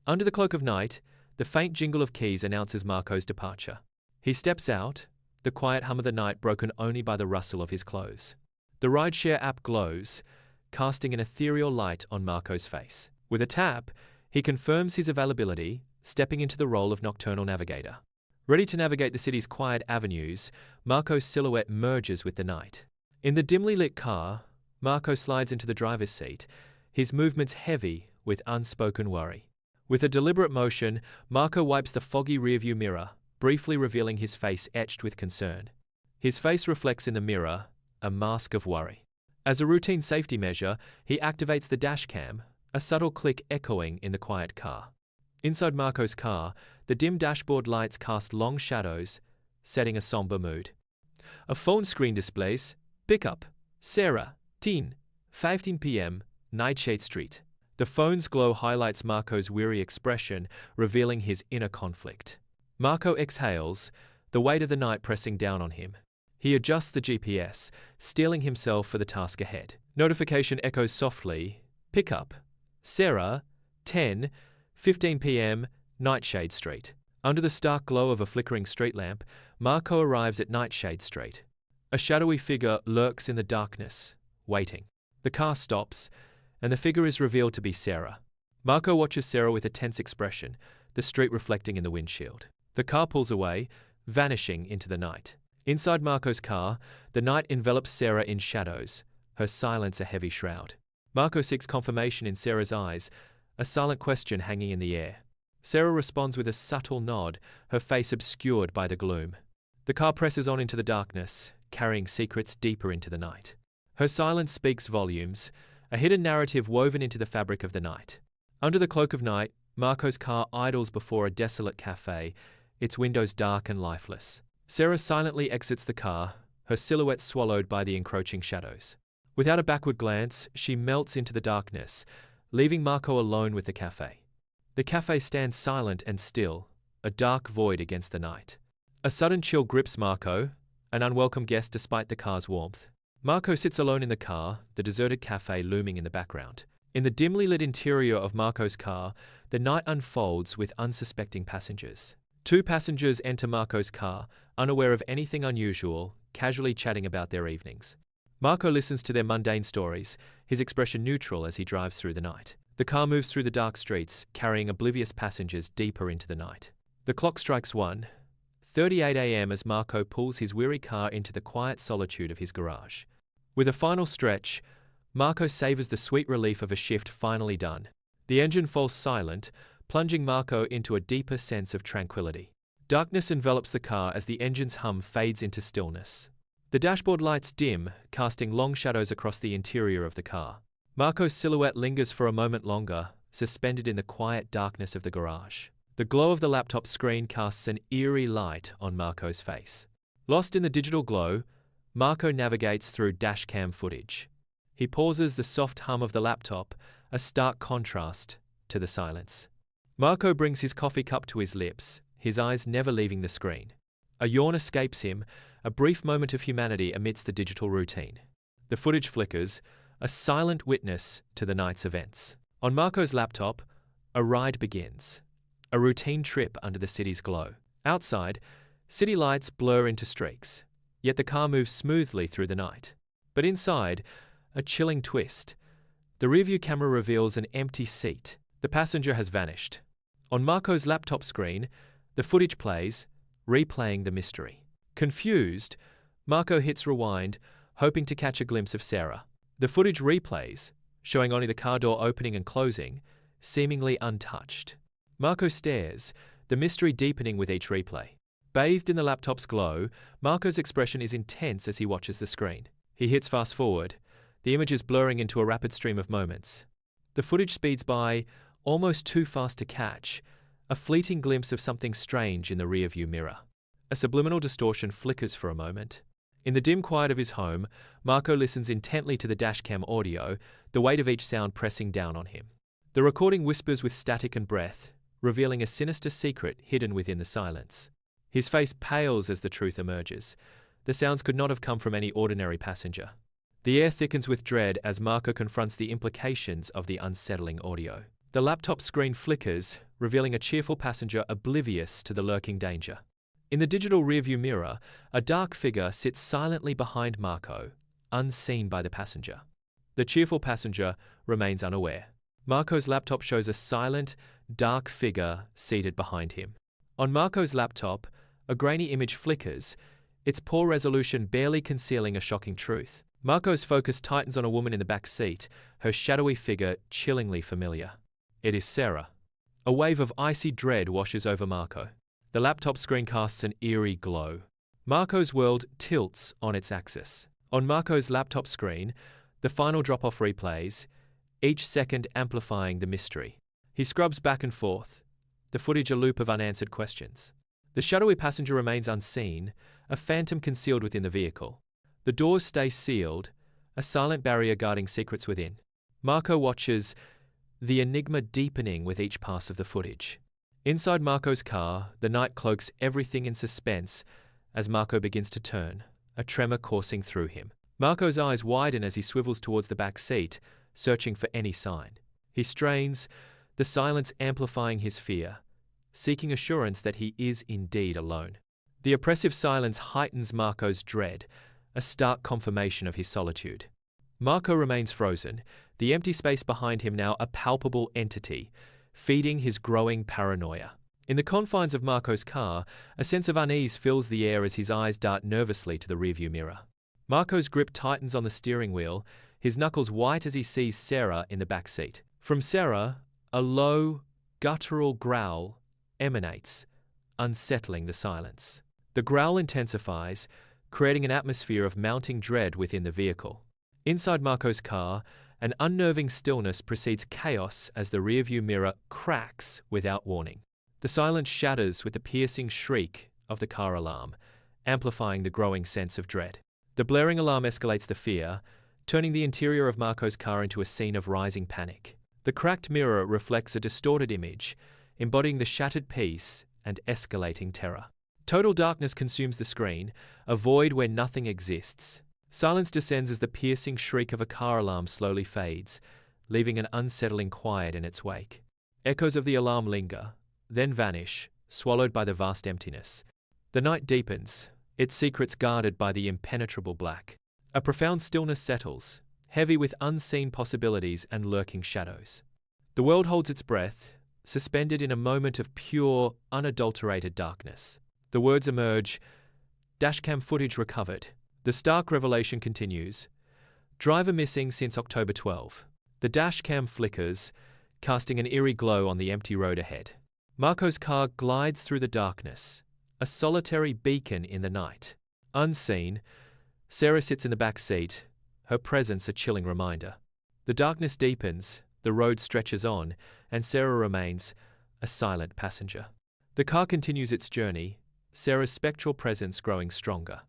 Under the cloak of night, the faint jingle of keys announces Marco's departure. He steps out, the quiet hum of the night broken only by the rustle of his clothes. The Rideshare app glows, casting an ethereal light on Marco's face. With a tap, he confirms his availability, stepping into the role of nocturnal navigator. Ready to navigate the city's quiet avenues, Marco's silhouette merges with the night. In the dimly lit car, Marco slides into the driver's seat, his movements heavy with unspoken worry. With a deliberate motion, Marco wipes the foggy rearview mirror, briefly revealing his face etched with concern. His face reflects in the mirror, a mask of worry. As a routine safety measure, he activates the dashcam, a subtle click echoing in the quiet car. Inside Marco's car, the dim dashboard lights cast long shadows, setting a somber mood. A phone screen displays, "Pickup, Sarah, teen, 15 p.m., Nightshade Street." The phone's glow highlights Marco's weary expression, revealing his inner conflict. Marco exhales, the weight of the night pressing down on him. He adjusts the GPS, steeling himself for the task ahead. Notification echoes softly, "Pickup, Sarah, 10:15 p.m., Nightshade Street." Under the stark glow of a flickering street lamp, Marco arrives at Nightshade Street. A shadowy figure lurks in the darkness, waiting. The car stops, and the figure is revealed to be Sarah. Marco watches Sarah with a tense expression, the street reflecting in the windshield. The car pulls away, vanishing into the night. Inside Marco's car, the night envelops Sarah in shadows, her silence a heavy shroud. Marco seeks confirmation in Sarah's eyes, a silent question hanging in the air. Sarah responds with a subtle nod, her face obscured by the gloom. The car presses on into the darkness, carrying secrets deeper into the night. Her silence speaks volumes, a hidden narrative woven into the fabric of the night. Under the cloak of night, Marco's car idles before a desolate cafe, its windows dark and lifeless. Sarah silently exits the car, her silhouette swallowed by the encroaching shadows. Without a backward glance, she melts into the darkness, leaving Marco alone with the cafe. The cafe stands silent and still, a dark void against the night. A sudden chill grips Marco, an unwelcome guest despite the car's warmth. Marco sits alone in the car, the deserted cafe looming in the background. In the dimly lit interior of Marco's car, the night unfolds with unsuspecting passengers. Two passengers enter Marco's car, unaware of anything unusual, casually chatting about their evenings. Marco listens to their mundane stories, his expression neutral as he drives through the night. The car moves through the dark streets, carrying oblivious passengers deeper into the night. The clock strikes 1:38 a.m. as Marco pulls his weary car into the quiet solitude of his garage. With a final stretch, Marco savors the sweet relief of a shift finally done. The engine falls silent, plunging Marco into a deeper sense of tranquility. Darkness envelops the car as the engine's hum fades into stillness. The dashboard lights dim, casting long shadows across the interior of the car. Marco's silhouette lingers for a moment longer, suspended in the quiet darkness of the garage. The glow of the laptop screen casts an eerie light on Marco's face. Lost in the digital glow, Marco navigates through dashcam footage. He pauses, the soft hum of the laptop, a stark contrast to the silence. Marco brings his coffee cup to his lips, his eyes never leaving the screen. A yawn escapes him, a brief moment of humanity amidst the digital routine. The footage flickers, a silent witness to the night's events. On Marco's laptop, a ride begins. A routine trip under the city's glow. Outside, city lights blur into streaks, yet the car moves smoothly through the night. But inside, a chilling twist. The rearview camera reveals an empty seat. The passenger has vanished. On Marco's laptop screen, the footage plays, replaying the mystery. Confused, Marco hits rewind, hoping to catch a glimpse of Sarah. The footage replays, showing only the car door opening and closing, seemingly untouched. Marco stares, the mystery deepening with each replay. Bathed in the laptop's glow, Marco's expression is intense as he watches the screen. He hits fast forward, the images blurring into a rapid stream of moments. The footage speeds by, almost too fast to catch, a fleeting glimpse of something strange in the rearview mirror. A subliminal distortion flickers for a moment. In the dim quiet of his home, Marco listens intently to the dashcam audio, the weight of each sound pressing down on him. The recording whispers with static and breath, revealing a sinister secret hidden within the silence. His face pales as the truth emerges. The sounds could not have come from any ordinary passenger. The air thickens with dread as Marco confronts the implications of the unsettling audio. The laptop screen flickers, revealing a cheerful passenger oblivious to the lurking danger. In the digital rearview mirror, a dark figure sits silently behind Marco, unseen by the passenger. The cheerful passenger remains unaware. Marco's laptop shows a silent, dark figure seated behind him. On Marco's laptop, a grainy image flickers, its poor resolution barely concealing a shocking truth. Marco's focus tightens on a woman in the back seat, her shadowy figure chillingly familiar. It is Sarah. A wave of icy dread washes over Marco. The laptop screen casts an eerie glow. Marco's world tilts on its axis. On Marco's laptop screen, the final drop-off replays, each second amplifying the mystery. He scrubs back and forth, the footage a loop of unanswered questions. The shadowy passenger remains unseen, a phantom concealed within the vehicle. The doors stay sealed, a silent barrier guarding secrets within. Marco watches, the enigma deepening with each pass of the footage. Inside Marco's car, the night cloaks everything in suspense as Marco begins to turn, a tremor coursing through him. Marco's eyes widen as he swivels towards the back seat, searching for any sign. He strains, the silence amplifying his fear, seeking assurance that he is indeed alone. The oppressive silence heightens Marco's dread, a stark confirmation of his solitude. Marco remains frozen, the empty space behind him now a palpable entity, feeding his growing paranoia. In the confines of Marco's car, a sense of unease fills the air as his eyes dart nervously to the rearview mirror. Marco's grip tightens on the steering wheel, his knuckles white as he sees Sarah in the back seat. From Sarah, a low, guttural growl emanates, unsettling the silence. The growl intensifies, creating an atmosphere of mounting dread within the vehicle. Inside Marco's car, an unnerving stillness precedes chaos as the rearview mirror cracks without warning. The silence shatters with the piercing shriek of the car alarm, amplifying the growing sense of dread. The blaring alarm escalates the fear, turning the interior of Marco's car into a scene of rising panic. The cracked mirror reflects a distorted image, embodying the shattered peace and escalating terror. Total darkness consumes the screen, a void where nothing exists. Silence descends as the piercing shriek of a car alarm slowly fades, leaving an unsettling quiet in its wake. Echoes of the alarm linger, then vanish, swallowed by the vast emptiness. The night deepens, its secrets guarded by the impenetrable black. A profound stillness settles, heavy with unseen possibilities and lurking shadows. The world holds its breath, suspended in a moment of pure, unadulterated darkness. The words emerge, dashcam footage recovered. The stark revelation continues. Driver missing since October 12. The dashcam flickers, casting an eerie glow on the empty road ahead. Marco's car glides through the darkness, a solitary beacon in the night. Unseen, Sarah sits in the back seat, her presence a chilling reminder. The darkness deepens, the road stretches on, and Sarah remains a silent passenger. The car continues its journey, Sarah's spectral presence growing stronger.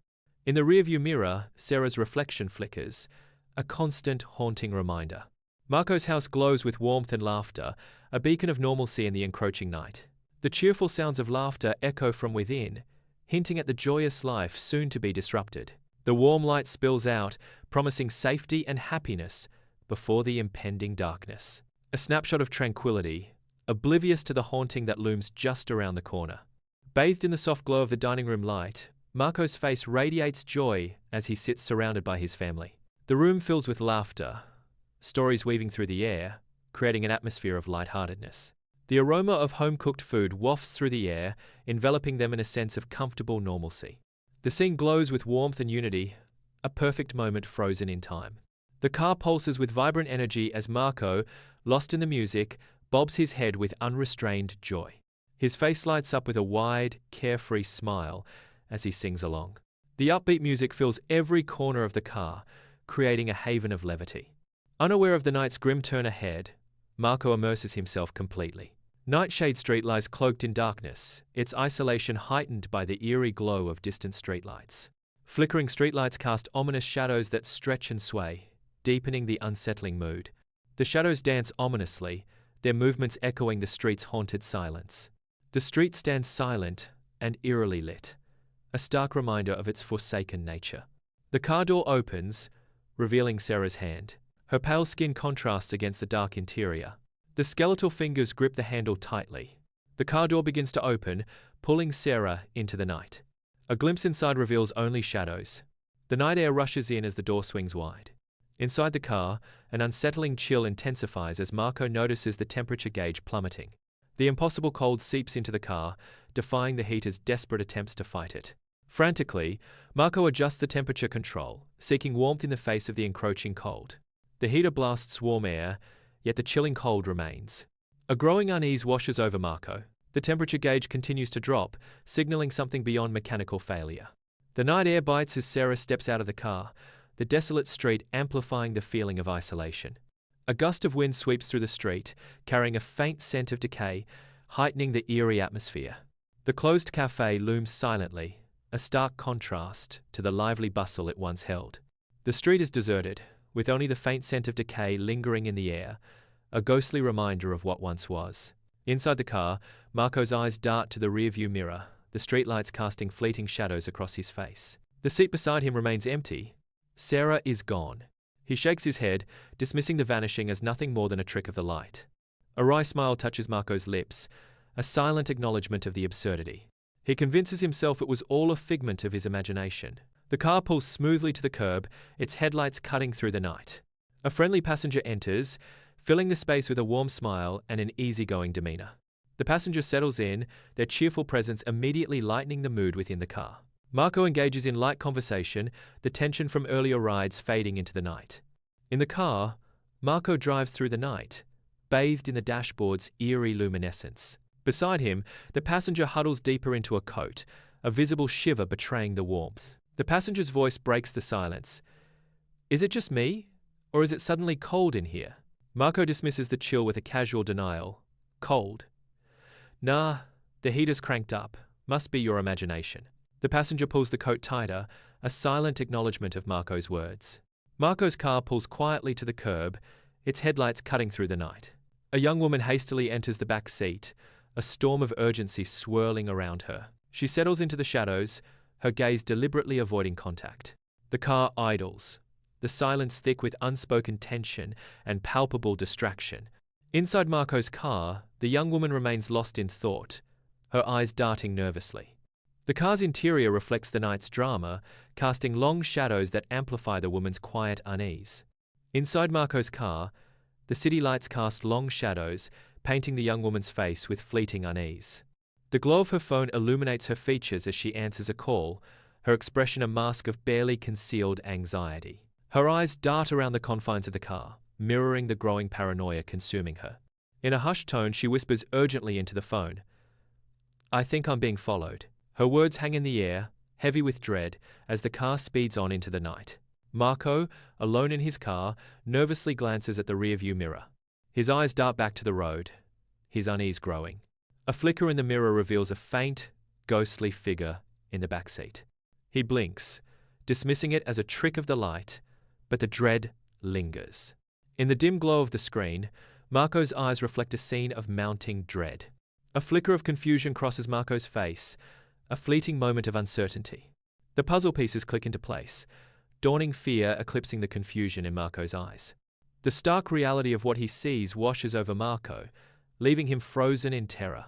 In the rearview mirror, Sarah's reflection flickers, a constant, haunting reminder. Marco's house glows with warmth and laughter, a beacon of normalcy in the encroaching night. The cheerful sounds of laughter echo from within, hinting at the joyous life soon to be disrupted. The warm light spills out, promising safety and happiness before the impending darkness. A snapshot of tranquility, oblivious to the haunting that looms just around the corner. Bathed in the soft glow of the dining room light, Marco's face radiates joy as he sits surrounded by his family. The room fills with laughter, stories weaving through the air, creating an atmosphere of lightheartedness. The aroma of home-cooked food wafts through the air, enveloping them in a sense of comfortable normalcy. The scene glows with warmth and unity, a perfect moment frozen in time. The car pulses with vibrant energy as Marco, lost in the music, bobs his head with unrestrained joy. His face lights up with a wide, carefree smile as he sings along. The upbeat music fills every corner of the car, creating a haven of levity. Unaware of the night's grim turn ahead, Marco immerses himself completely. Nightshade Street lies cloaked in darkness, its isolation heightened by the eerie glow of distant streetlights. Flickering streetlights cast ominous shadows that stretch and sway, deepening the unsettling mood. The shadows dance ominously, their movements echoing the street's haunted silence. The street stands silent and eerily lit, a stark reminder of its forsaken nature. The car door opens, revealing Sarah's hand. Her pale skin contrasts against the dark interior. The skeletal fingers grip the handle tightly, The car door begins to open, pulling Sarah into the night. A glimpse inside reveals only shadows. The night air rushes in as the door swings wide. Inside the car, an unsettling chill intensifies as Marco notices the temperature gauge plummeting. The impossible cold seeps into the car, defying the heater's desperate attempts to fight it. Frantically, Marco adjusts the temperature control, seeking warmth in the face of the encroaching cold. The heater blasts warm air, yet the chilling cold remains. A growing unease washes over Marco. The temperature gauge continues to drop, signaling something beyond mechanical failure. The night air bites as Sarah steps out of the car, the desolate street amplifying the feeling of isolation. A gust of wind sweeps through the street, carrying a faint scent of decay, heightening the eerie atmosphere. The closed cafe looms silently, a stark contrast to the lively bustle it once held. The street is deserted, with only the faint scent of decay lingering in the air, a ghostly reminder of what once was. Inside the car, Marco's eyes dart to the rearview mirror, the streetlights casting fleeting shadows across his face. The seat beside him remains empty. Sarah is gone. He shakes his head, dismissing the vanishing as nothing more than a trick of the light. A wry smile touches Marco's lips, a silent acknowledgement of the absurdity. He convinces himself it was all a figment of his imagination. The car pulls smoothly to the curb, its headlights cutting through the night. A friendly passenger enters, filling the space with a warm smile and an easygoing demeanor. The passenger settles in, their cheerful presence immediately lightening the mood within the car. Marco engages in light conversation, the tension from earlier rides fading into the night. In the car, Marco drives through the night, bathed in the dashboard's eerie luminescence. Beside him, the passenger huddles deeper into a coat, a visible shiver betraying the warmth. The passenger's voice breaks the silence. "Is it just me? Or is it suddenly cold in here?" Marco dismisses the chill with a casual denial. "Cold? Nah, the heater's cranked up. Must be your imagination." The passenger pulls the coat tighter, a silent acknowledgement of Marco's words. Marco's car pulls quietly to the curb, its headlights cutting through the night. A young woman hastily enters the back seat, a storm of urgency swirling around her. She settles into the shadows, her gaze deliberately avoiding contact. The car idles, the silence thick with unspoken tension and palpable distraction. Inside Marco's car, the young woman remains lost in thought, her eyes darting nervously. The car's interior reflects the night's drama, casting long shadows that amplify the woman's quiet unease. Inside Marco's car, the city lights cast long shadows, painting the young woman's face with fleeting unease. The glow of her phone illuminates her features as she answers a call, her expression a mask of barely concealed anxiety. Her eyes dart around the confines of the car, mirroring the growing paranoia consuming her. In a hushed tone, she whispers urgently into the phone, "I think I'm being followed." Her words hang in the air, heavy with dread, as the car speeds on into the night. Marco, alone in his car, nervously glances at the rearview mirror. His eyes dart back to the road, his unease growing. A flicker in the mirror reveals a faint, ghostly figure in the backseat. He blinks, dismissing it as a trick of the light, but the dread lingers. In the dim glow of the screen, Marco's eyes reflect a scene of mounting dread. A flicker of confusion crosses Marco's face, a fleeting moment of uncertainty. The puzzle pieces click into place, dawning fear eclipsing the confusion in Marco's eyes. The stark reality of what he sees washes over Marco, leaving him frozen in terror.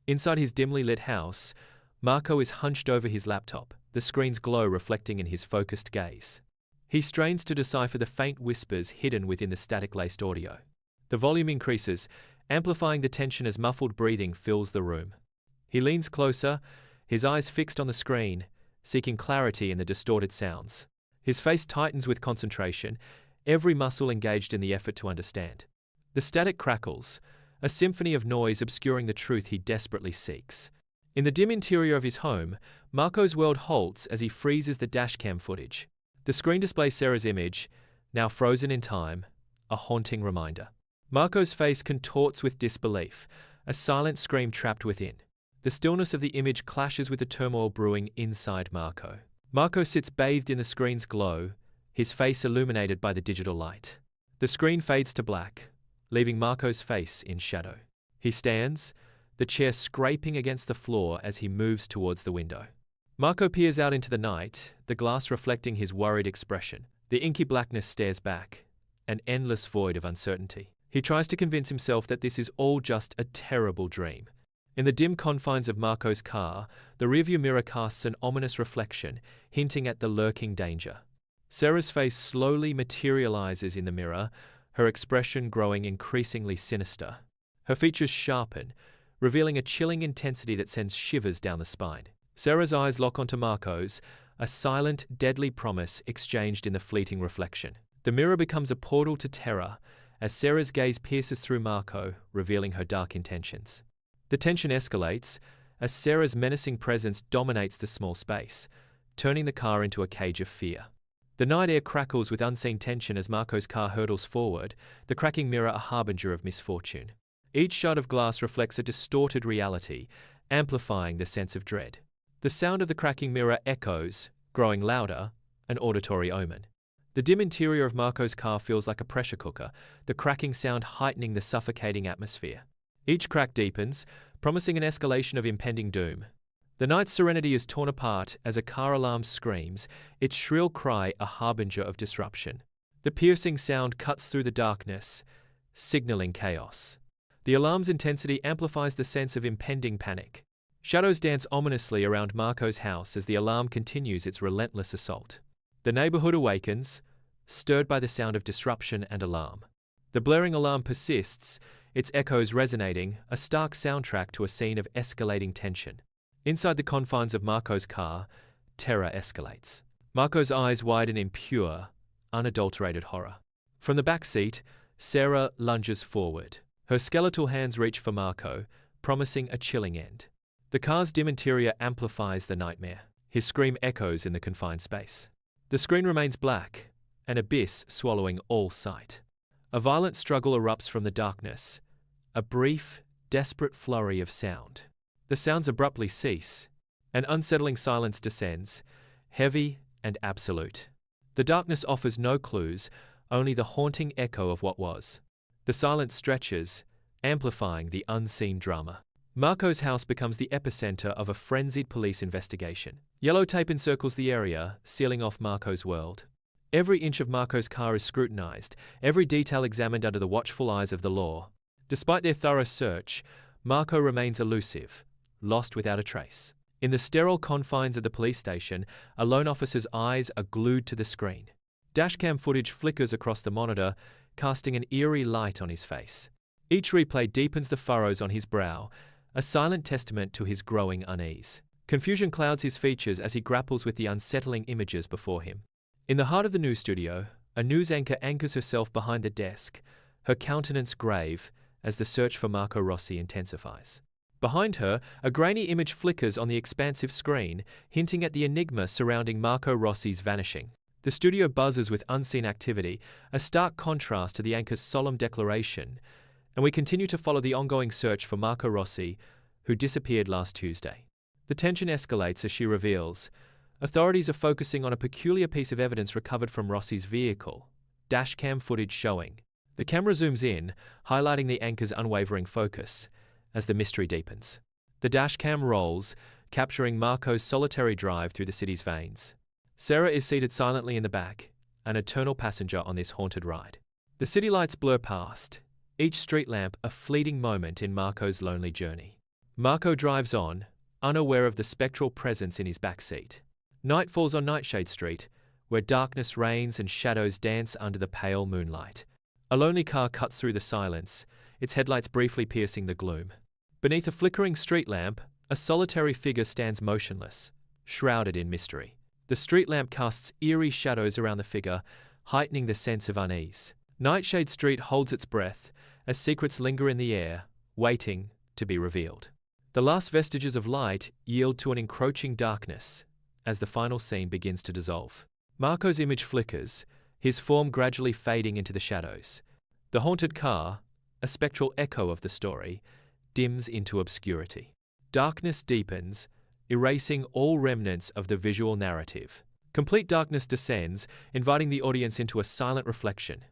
Inside his dimly lit house, Marco is hunched over his laptop, the screen's glow reflecting in his focused gaze. He strains to decipher the faint whispers hidden within the static-laced audio. The volume increases, amplifying the tension as muffled breathing fills the room. He leans closer, his eyes fixed on the screen, seeking clarity in the distorted sounds. His face tightens with concentration, every muscle engaged in the effort to understand. The static crackles, a symphony of noise obscuring the truth he desperately seeks. In the dim interior of his home, Marco's world halts as he freezes the dashcam footage. The screen displays Sarah's image, now frozen in time, a haunting reminder. Marco's face contorts with disbelief, a silent scream trapped within. The stillness of the image clashes with the turmoil brewing inside Marco. Marco sits bathed in the screen's glow, his face illuminated by the digital light. The screen fades to black, leaving Marco's face in shadow. He stands, the chair scraping against the floor as he moves towards the window. Marco peers out into the night, the glass reflecting his worried expression. The inky blackness stares back, an endless void of uncertainty. He tries to convince himself that this is all just a terrible dream. In the dim confines of Marco's car, the rearview mirror casts an ominous reflection, hinting at the lurking danger. Sarah's face slowly materializes in the mirror, her expression growing increasingly sinister. Her features sharpen, revealing a chilling intensity that sends shivers down the spine. Sarah's eyes lock onto Marco's, a silent, deadly promise exchanged in the fleeting reflection. The mirror becomes a portal to terror as Sarah's gaze pierces through Marco, revealing her dark intentions. The tension escalates as Sarah's menacing presence dominates the small space, turning the car into a cage of fear. The night air crackles with unseen tension as Marco's car hurtles forward, the cracking mirror a harbinger of misfortune. Each shard of glass reflects a distorted reality, amplifying the sense of dread. The sound of the cracking mirror echoes, growing louder, an auditory omen. The dim interior of Marco's car feels like a pressure cooker, the cracking sound heightening the suffocating atmosphere. Each crack deepens, promising an escalation of impending doom. The night's serenity is torn apart as a car alarm screams, its shrill cry a harbinger of disruption. The piercing sound cuts through the darkness, signaling chaos. The alarm's intensity amplifies the sense of impending panic. Shadows dance ominously around Marco's house as the alarm continues its relentless assault. The neighborhood awakens, stirred by the sound of disruption and alarm. The blaring alarm persists, its echoes resonating, a stark soundtrack to a scene of escalating tension. Inside the confines of Marco's car, terror escalates. Marco's eyes widen in pure, unadulterated horror. From the back seat, Sarah lunges forward. Her skeletal hands reach for Marco, promising a chilling end. The car's dim interior amplifies the nightmare. His scream echoes in the confined space. The screen remains black, an abyss swallowing all sight. A violent struggle erupts from the darkness, a brief, desperate flurry of sound. The sounds abruptly cease. An unsettling silence descends, heavy and absolute. The darkness offers no clues, only the haunting echo of what was. The silence stretches, amplifying the unseen drama. Marco's house becomes the epicenter of a frenzied police investigation. Yellow tape encircles the area, sealing off Marco's world. Every inch of Marco's car is scrutinized, every detail examined under the watchful eyes of the law. Despite their thorough search, Marco remains elusive, lost without a trace. In the sterile confines of the police station, a lone officer's eyes are glued to the screen. Dashcam footage flickers across the monitor, casting an eerie light on his face. Each replay deepens the furrows on his brow, a silent testament to his growing unease. Confusion clouds his features as he grapples with the unsettling images before him. In the heart of the news studio, a news anchor anchors herself behind the desk, her countenance grave as the search for Marco Rossi intensifies. Behind her, a grainy image flickers on the expansive screen, hinting at the enigma surrounding Marco Rossi's vanishing. The studio buzzes with unseen activity, a stark contrast to the anchor's solemn declaration, and we continue to follow the ongoing search for Marco Rossi, who disappeared last Tuesday. The tension escalates as she reveals, authorities are focusing on a peculiar piece of evidence recovered from Rossi's vehicle, dashcam footage showing. The camera zooms in, highlighting the anchor's unwavering focus, as the mystery deepens. The dashcam rolls, capturing Marco's solitary drive through the city's veins. Sarah is seated silently in the back, an eternal passenger on this haunted ride. The city lights blur past, each street lamp a fleeting moment in Marco's lonely journey. Marco drives on, unaware of the spectral presence in his backseat. Night falls on Nightshade Street, where darkness reigns and shadows dance under the pale moonlight. A lonely car cuts through the silence, its headlights briefly piercing the gloom. Beneath a flickering street lamp, a solitary figure stands motionless, shrouded in mystery. The street lamp casts eerie shadows around the figure, heightening the sense of unease. Nightshade Street holds its breath as secrets linger in the air, waiting to be revealed. The last vestiges of light yield to an encroaching darkness as the final scene begins to dissolve. Marco's image flickers, his form gradually fading into the shadows. The haunted car, a spectral echo of the story, dims into obscurity. Darkness deepens, erasing all remnants of the visual narrative. Complete darkness descends, inviting the audience into a silent reflection.